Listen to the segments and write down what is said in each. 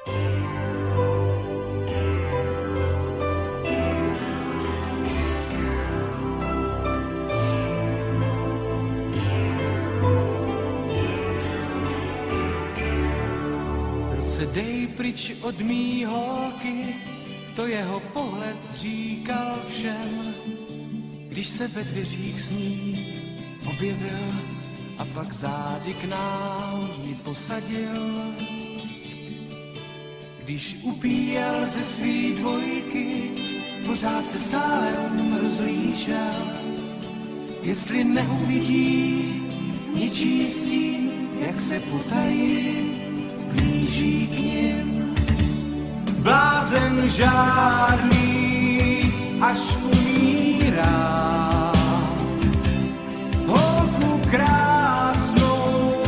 Ruce dej pryč od mý holky, to jeho pohled říkal všem. Když se ve dveřích s ní objevil a pak zády k nám ji posadil. Když upíjel ze svý dvojky, pořád se sálem rozlíšel. Jestli neuvidí něčí stín, jak se potají blíží k nim. Blázen žádný až umírá, holku krásnou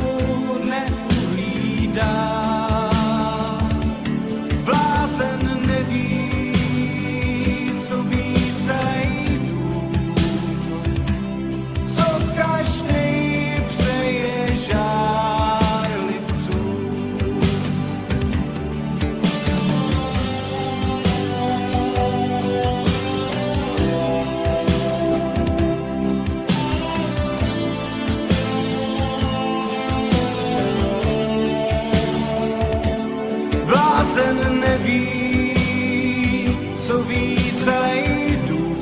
neuhlídá. Blázen neví, co více jdu, co každej přeje žárlivců. Blázen neví, co více jdu,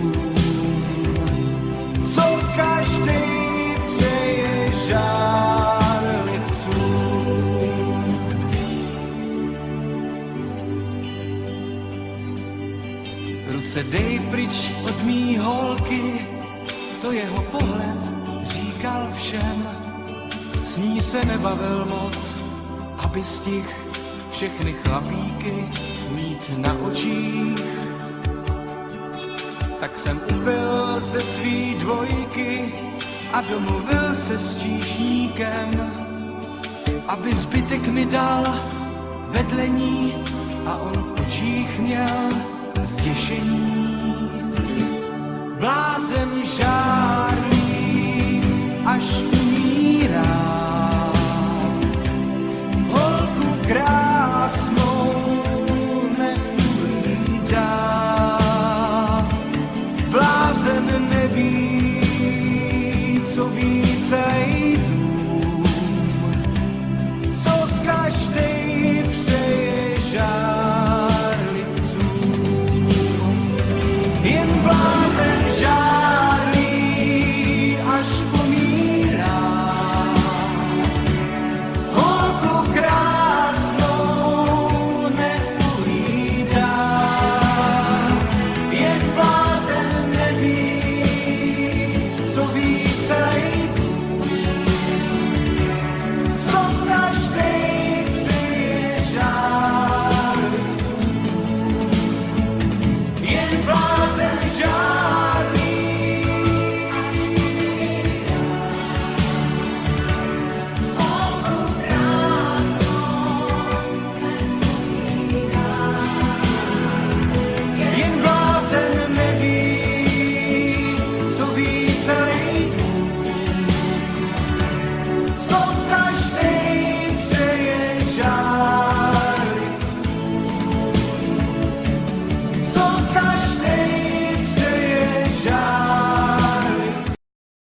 co každej přeje žárlivců. Ruce dej pryč od mý holky, to jeho pohled říkal všem. S ní se nebavil moc, aby stihl všechny chlapíky mít na očích. Tak jsem upil ze svý dvojky a domluvil se s číšníkem, aby zbytek mi dal vedle ní a on v očích měl zděšení. Blázen žárný až umírá, holku krásnou